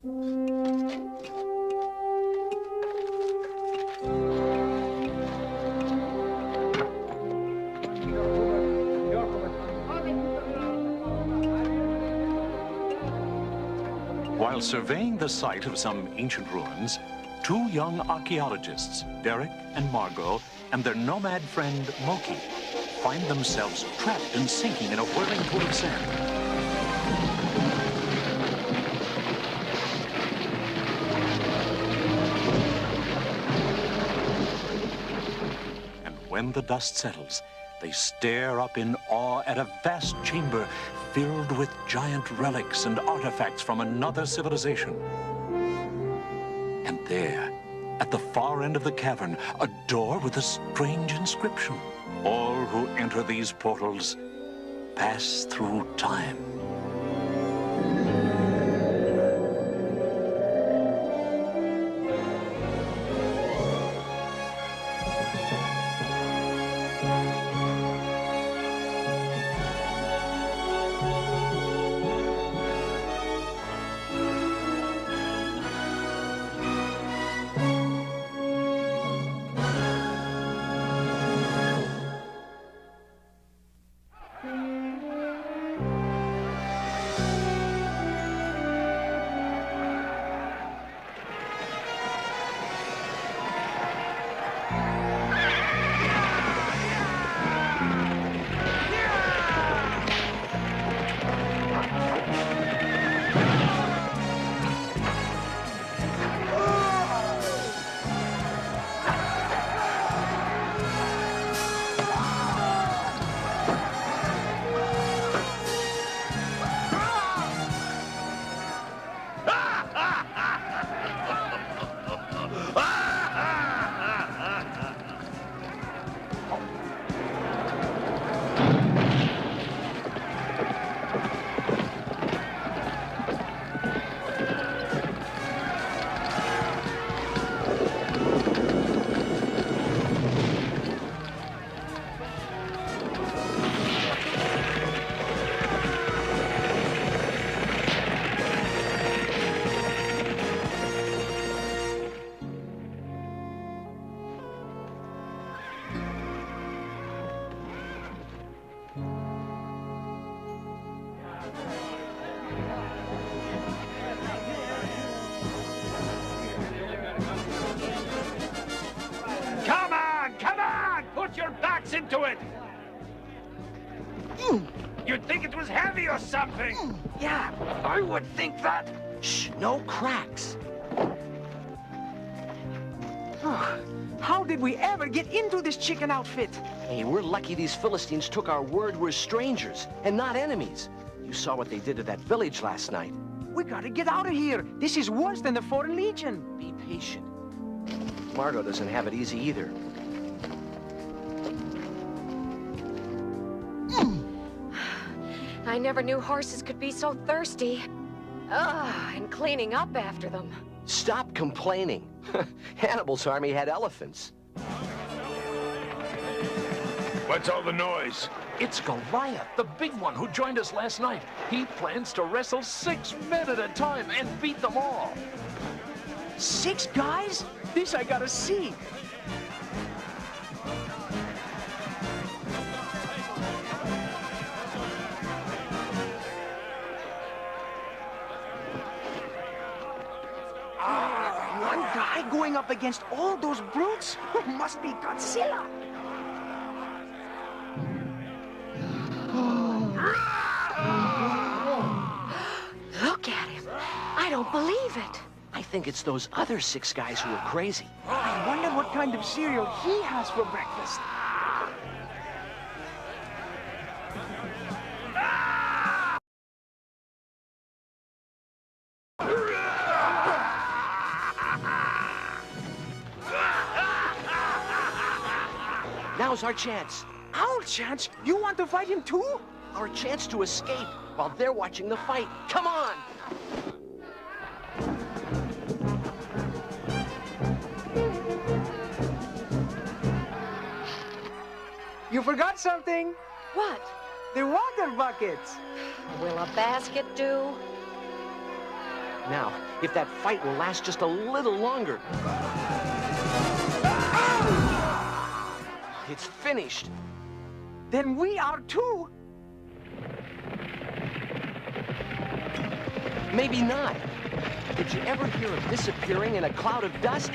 While surveying the site of some ancient ruins, two young archaeologists, Derek and Margot, and their nomad friend, Moki, find themselves trapped and sinking in a whirling pool of sand. And when the dust settles, they stare up in awe at a vast chamber filled with giant relics and artifacts from another civilization. And there, at the far end of the cavern, a door with a strange inscription. All who enter these portals pass through time. Into it! You'd think it was heavy or something! Yeah, I would think that. Shh, no cracks. How did we ever get into this chicken outfit? Hey, we're lucky these Philistines took our word we're strangers and not enemies. You saw what they did to that village last night. We gotta get out of here. This is worse than the Foreign Legion. Be patient. Margot doesn't have it easy either. I never knew horses could be so thirsty. And cleaning up after them. Stop complaining. Hannibal's army had elephants. What's all the noise? It's Goliath, the big one who joined us last night. He plans to wrestle 6 men at a time and beat them all. 6 guys? This I gotta see. One guy going up against all those brutes? Must be Godzilla. Look at him. I don't believe it. I think it's those other 6 guys who are crazy. I wonder what kind of cereal he has for breakfast. Now's our chance. Our chance? You want to fight him too? Our chance to escape while they're watching the fight. Come on! You forgot something. What? The water buckets. Will a basket do? Now, if that fight will last just a little longer. It's finished. Then we are too. Maybe not. Did you ever hear of disappearing in a cloud of dust?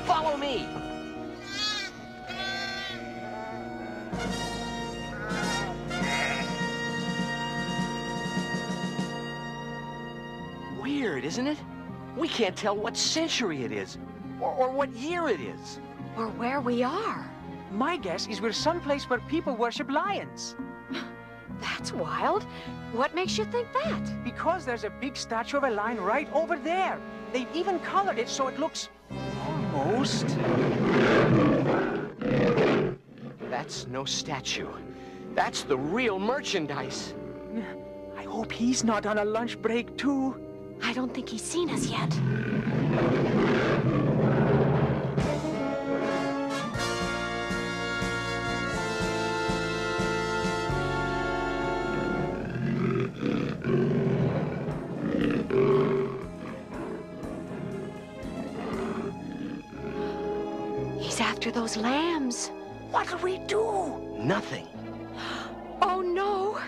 Follow me. Weird, isn't it? We can't tell what century it is, or what year it is. Or where we are. My guess is we're someplace where people worship lions. That's wild. What makes you think that? Because there's a big statue of a lion right over there. They've even colored it so it looks almost... That's no statue. That's the real merchandise. I hope he's not on a lunch break too. I don't think he's seen us yet. He's after those lambs. What do we do? Nothing. Oh no!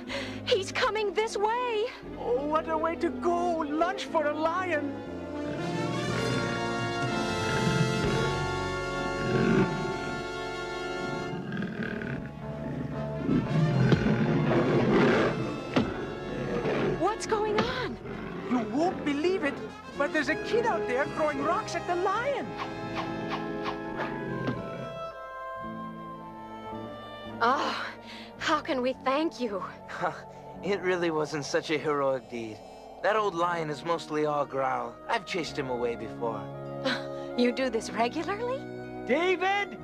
He's coming this way! Oh, what a way to go! Lunch for a lion! What's going on? You won't believe it, but there's a kid out there throwing rocks at the lion. Oh, how can we thank you? It really wasn't such a heroic deed. That old lion is mostly all growl. I've chased him away before. You do this regularly? David!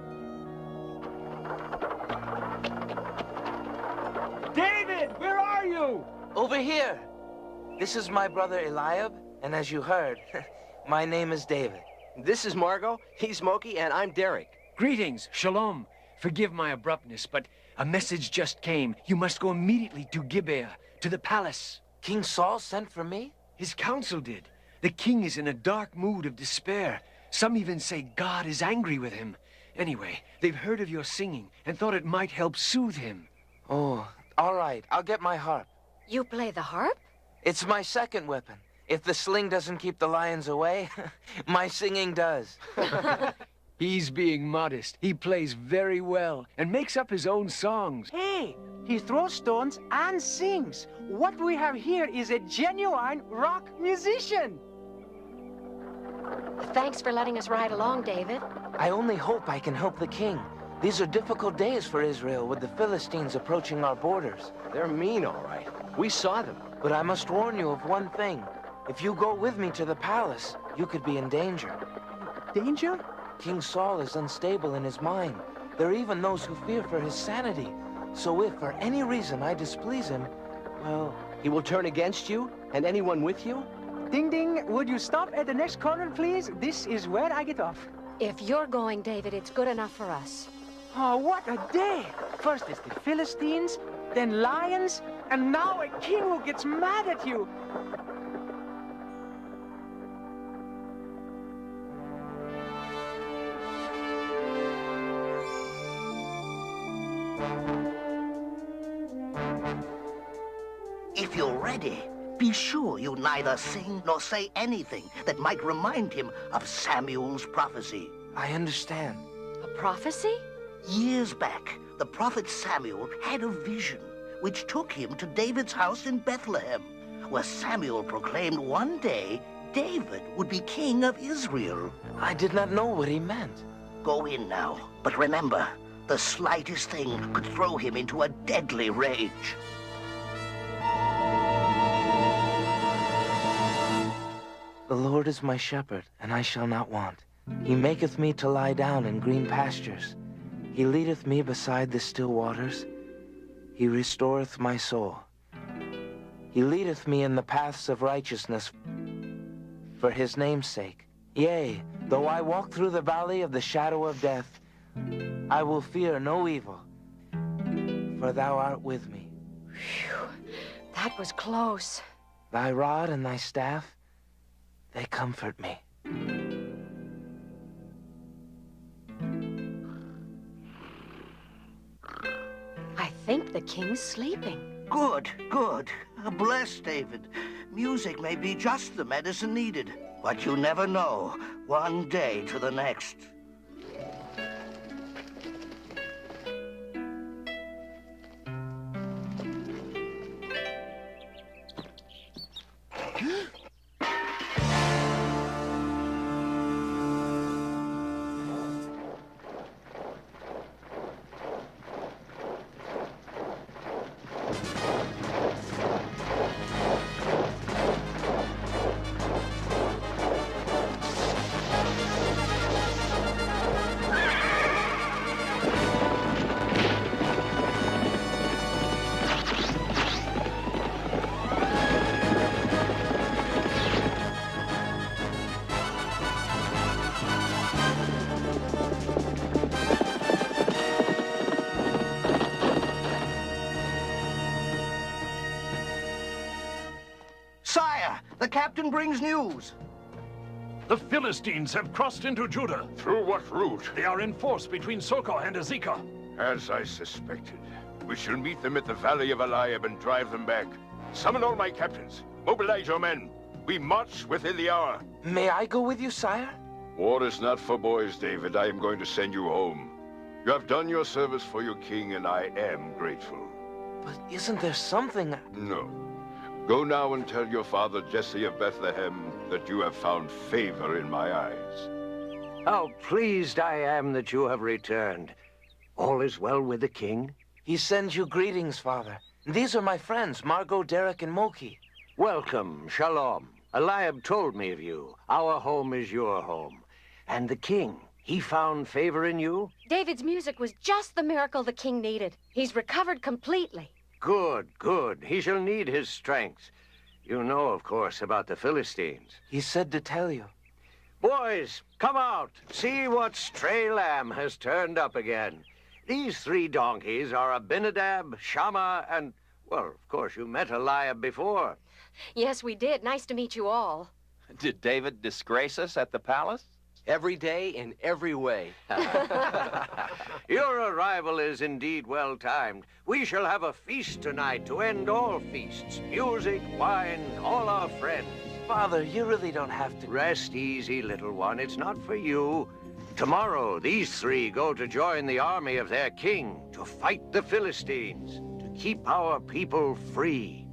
David, where are you? Over here! This is my brother Eliab, and as you heard, my name is David. This is Margot, he's Smokey, and I'm Derek. Greetings, shalom. Forgive my abruptness, but a message just came. You must go immediately to Gibeah, to the palace. King Saul sent for me? His council did. The king is in a dark mood of despair. Some even say God is angry with him. Anyway, they've heard of your singing and thought it might help soothe him. Oh, all right. I'll get my harp. You play the harp? It's my second weapon. If the sling doesn't keep the lions away, my singing does. He's being modest. He plays very well and makes up his own songs. Hey, he throws stones and sings. What we have here is a genuine rock musician. Thanks for letting us ride along, David. I only hope I can help the king. These are difficult days for Israel with the Philistines approaching our borders. They're mean, all right. We saw them. But I must warn you of one thing. If you go with me to the palace, you could be in danger. Danger? King Saul is unstable in his mind. There are even those who fear for his sanity. So if for any reason I displease him, well... He will turn against you and anyone with you? Ding ding, would you stop at the next corner, please? This is where I get off. If you're going, David, it's good enough for us. Oh, what a day! First it's the Philistines, then lions, and now a king who gets mad at you. If you're ready, be sure you neither sing nor say anything that might remind him of Samuel's prophecy. I understand. A prophecy? Years back, the prophet Samuel had a vision which took him to David's house in Bethlehem, where Samuel proclaimed one day David would be king of Israel. I did not know what he meant. Go in now, but remember, the slightest thing could throw him into a deadly rage. The Lord is my shepherd, and I shall not want. He maketh me to lie down in green pastures. He leadeth me beside the still waters. He restoreth my soul. He leadeth me in the paths of righteousness for his name's sake. Yea, though I walk through the valley of the shadow of death, I will fear no evil, for thou art with me. Phew, that was close. Thy rod and thy staff, they comfort me. I think the king's sleeping. Good, good. Bless David. Music may be just the medicine needed, but you never know, one day to the next. Sire, the captain brings news. The Philistines have crossed into Judah. Through what route? They are in force between Sokoh and Azekah. As I suspected. We shall meet them at the Valley of Eliab and drive them back. Summon all my captains. Mobilize your men. We march within the hour. May I go with you, sire? War is not for boys, David. I am going to send you home. You have done your service for your king, and I am grateful. But isn't there something... No. Go now and tell your father, Jesse of Bethlehem, that you have found favor in my eyes. How pleased I am that you have returned. All is well with the king? He sends you greetings, father. These are my friends, Margot, Derek, and Moki. Welcome, Shalom. Eliab told me of you. Our home is your home. And the king, he found favor in you? David's music was just the miracle the king needed. He's recovered completely. Good, good. He shall need his strength. You know, of course, about the Philistines. He said to tell you. Boys, come out. See what stray lamb has turned up again. These 3 donkeys are Abinadab, Shammah, and, well, of course, you met Eliab before. Yes, we did. Nice to meet you all. Did David disgrace us at the palace? Every day in every way. Your arrival is indeed well-timed. We shall have a feast tonight to end all feasts. Music, wine, all our friends. Father, you really don't have to... Rest easy, little one. It's not for you. Tomorrow, these 3 go to join the army of their king to fight the Philistines, to keep our people free.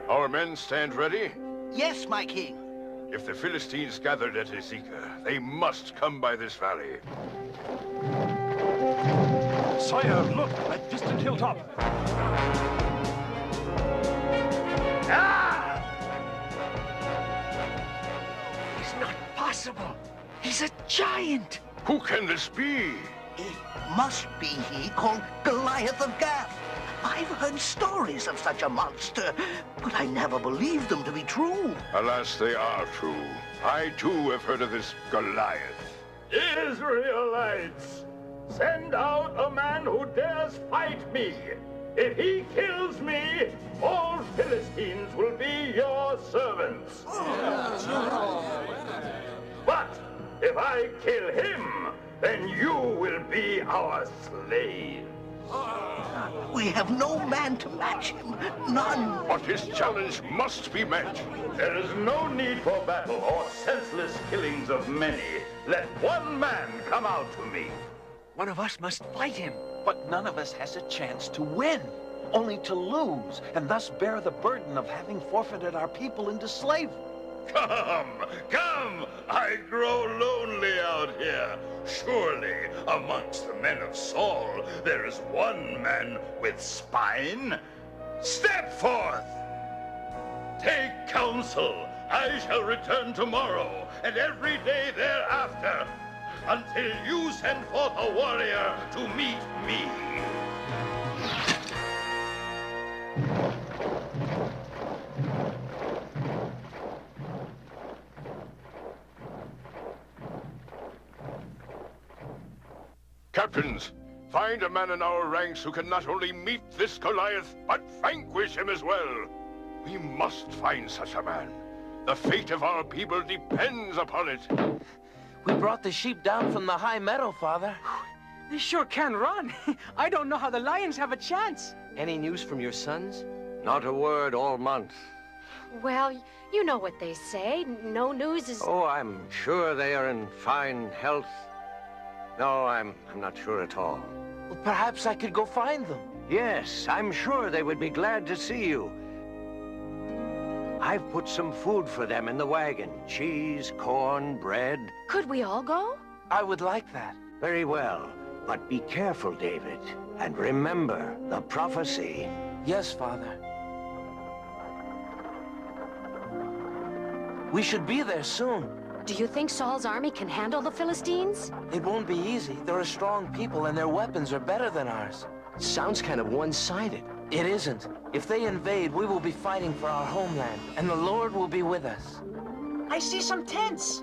Our men stand ready? Yes, my king. If the Philistines gathered at Azekah, they must come by this valley. Sire, look, that distant hilltop. Ah! It's not possible. He's a giant. Who can this be? It must be he called Goliath of Gath. I've heard stories of such a monster, but I never believed them to be true. Alas, they are true. I, too, have heard of this Goliath. Israelites, send out a man who dares fight me. If he kills me, all Philistines will be your servants. But if I kill him, then you will be our slave. We have no man to match him. None. But his challenge must be met. There is no need for battle or senseless killings of many. Let one man come out to me. One of us must fight him. But none of us has a chance to win, only to lose, and thus bear the burden of having forfeited our people into slavery. Come, come! I grow lonely out here. Surely, amongst the men of Saul, there is one man with spine. Step forth! Take counsel. I shall return tomorrow, and every day thereafter, until you send forth a warrior to meet me. Captains, find a man in our ranks who can not only meet this Goliath, but vanquish him as well. We must find such a man. The fate of our people depends upon it. We brought the sheep down from the high meadow, Father. They sure can run. I don't know how the lions have a chance. Any news from your sons? Not a word all month. Well, you know what they say. No news is... Oh, I'm sure they are in fine health. No, I'm not sure at all. Well, perhaps I could go find them. Yes, I'm sure they would be glad to see you. I've put some food for them in the wagon. Cheese, corn, bread. Could we all go? I would like that. Very well. But be careful, David. And remember the prophecy. Yes, Father. We should be there soon. Do you think Saul's army can handle the Philistines? It won't be easy. They're a strong people and their weapons are better than ours. Sounds kind of one-sided. It isn't. If they invade, we will be fighting for our homeland, and the Lord will be with us. I see some tents.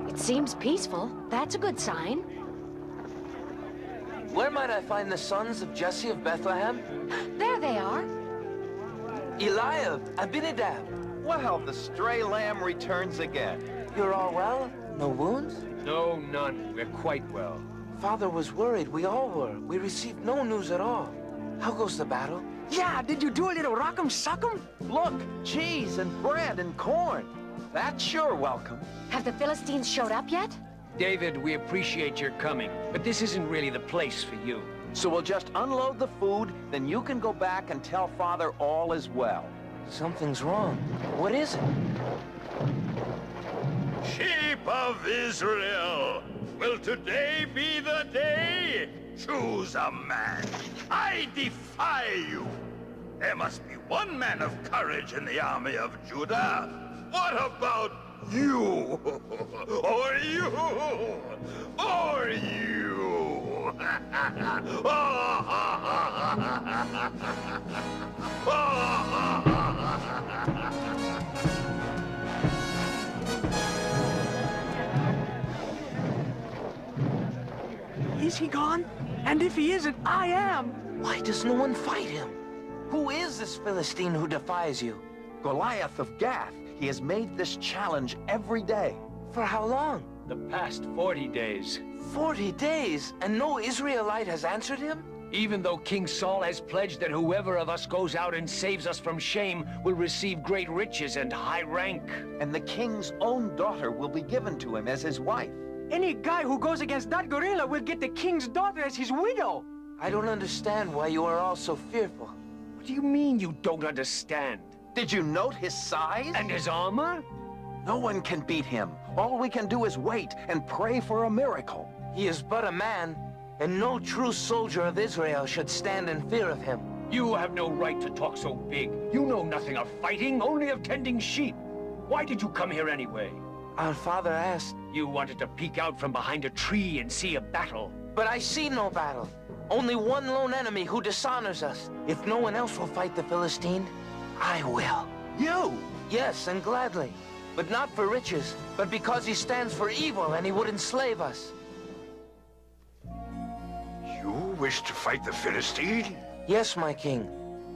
It seems peaceful. That's a good sign. Where might I find the sons of Jesse of Bethlehem? There they are. Eliab, Abinadab. Well, the stray lamb returns again. You're all well? No wounds? No, none. We're quite well. Father was worried. We all were. We received no news at all. How goes the battle? Yeah, did you do a little rock'em sock'em? Look, cheese and bread and corn. That's sure welcome. Have the Philistines showed up yet? David, we appreciate your coming, but this isn't really the place for you. So we'll just unload the food, then you can go back and tell Father all is well. Something's wrong. What is it? Sheep of Israel, will today be the day? Choose a man. I defy you. There must be one man of courage in the army of Judah. What about you? Or you? Or you? Is he gone? And if he isn't, I am. Why does no one fight him? Who is this Philistine who defies you? Goliath of Gath. He has made this challenge every day. For how long? The past 40 days. 40 days, and no Israelite has answered him? Even though King Saul has pledged that whoever of us goes out and saves us from shame will receive great riches and high rank. And the king's own daughter will be given to him as his wife. Any guy who goes against that gorilla will get the king's daughter as his widow. I don't understand why you are all so fearful. What do you mean you don't understand? Did you note his size? And his armor? No one can beat him. All we can do is wait and pray for a miracle. He is but a man, and no true soldier of Israel should stand in fear of him. You have no right to talk so big. You know nothing of fighting, only of tending sheep. Why did you come here anyway? Our father asked. You wanted to peek out from behind a tree and see a battle. But I see no battle. Only one lone enemy who dishonors us. If no one else will fight the Philistine, I will. You? Yes, and gladly. But not for riches, but because he stands for evil and he would enslave us. You wish to fight the Philistine? Yes, my king.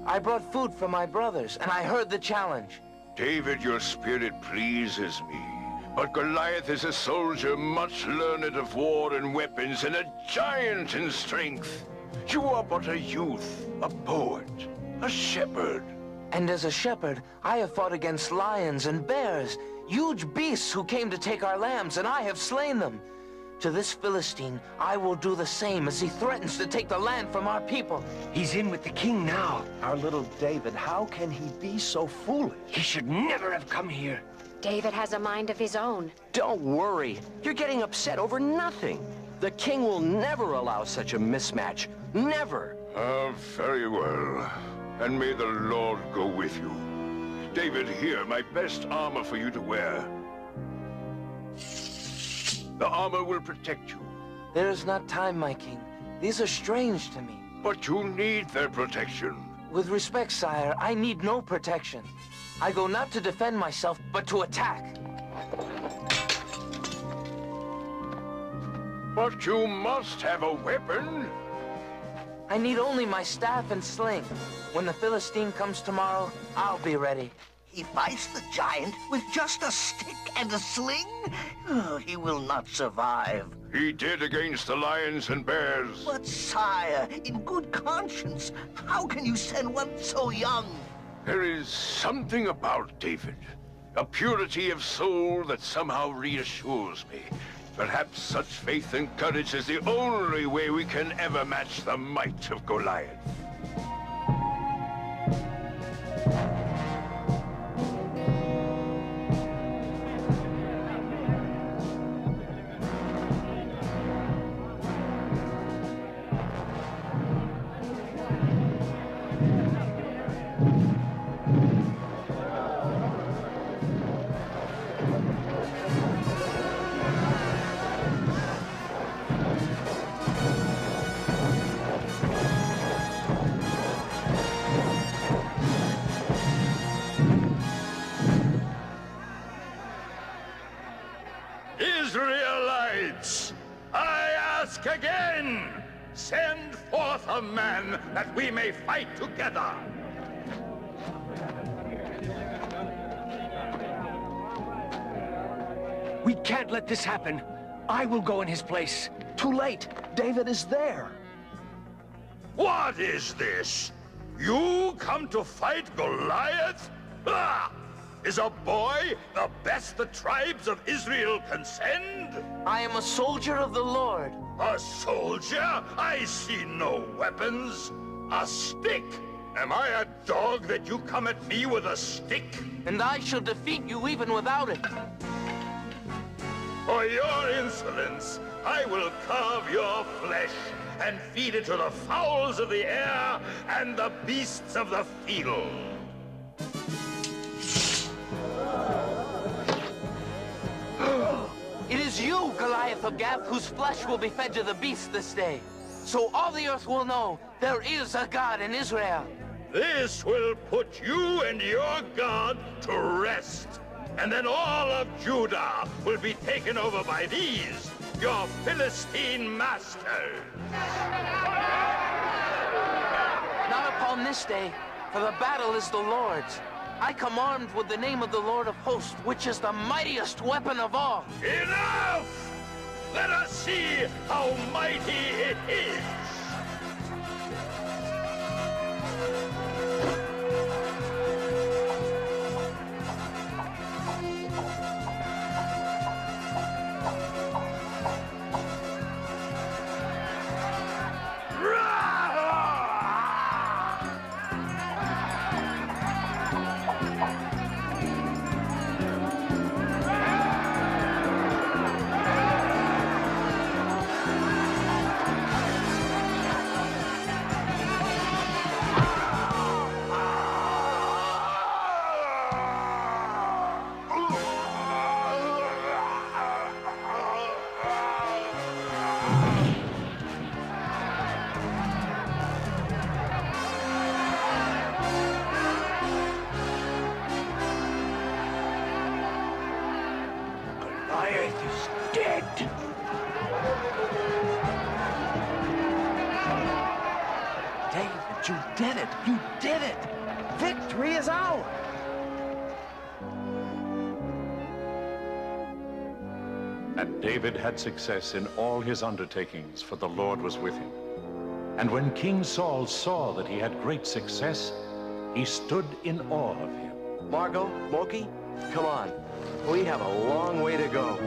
I brought food for my brothers, and I heard the challenge. David, your spirit pleases me. But Goliath is a soldier much learned of war and weapons, and a giant in strength. You are but a youth, a poet, a shepherd. And as a shepherd, I have fought against lions and bears, huge beasts who came to take our lambs, and I have slain them. To this Philistine, I will do the same as he threatens to take the land from our people. He's in with the king now. Our little David, how can he be so foolish? He should never have come here. David has a mind of his own. Don't worry. You're getting upset over nothing. The king will never allow such a mismatch. Never. Very well. And may the Lord go with you. David, here, my best armor for you to wear. The armor will protect you. There is not time, my king. These are strange to me. But you need their protection. With respect, sire, I need no protection. I go not to defend myself, but to attack. But you must have a weapon. I need only my staff and sling. When the Philistine comes tomorrow, I'll be ready. He fights the giant with just a stick and a sling? Oh, he will not survive. He did against the lions and bears. But sire, in good conscience, how can you send one so young? There is something about David, a purity of soul that somehow reassures me. Perhaps such faith and courage is the only way we can ever match the might of Goliath. Israelites, I ask again, send forth a man that we may fight together. We can't let this happen. I will go in his place. Too late. David is there. What is this? You come to fight Goliath? Ah! Is a boy the best the tribes of Israel can send? I am a soldier of the Lord. A soldier? I see no weapons. A stick? Am I a dog that you come at me with a stick? And I shall defeat you even without it. For your insolence, I will carve your flesh and feed it to the fowls of the air and the beasts of the field. It is you, Goliath of Gath, whose flesh will be fed to the beasts this day. So all the earth will know there is a God in Israel. This will put you and your God to rest. And then all of Judah will be taken over by these, your Philistine masters. Not upon this day, for the battle is the Lord's. I come armed with the name of the Lord of hosts, which is the mightiest weapon of all. Enough! Let us see how mighty it is. Goliath is dead. David, you did it. You did it. Victory is ours. And David had success in all his undertakings, for the Lord was with him. And when King Saul saw that he had great success, he stood in awe of him. Margot, Moki, come on. We have a long way to go.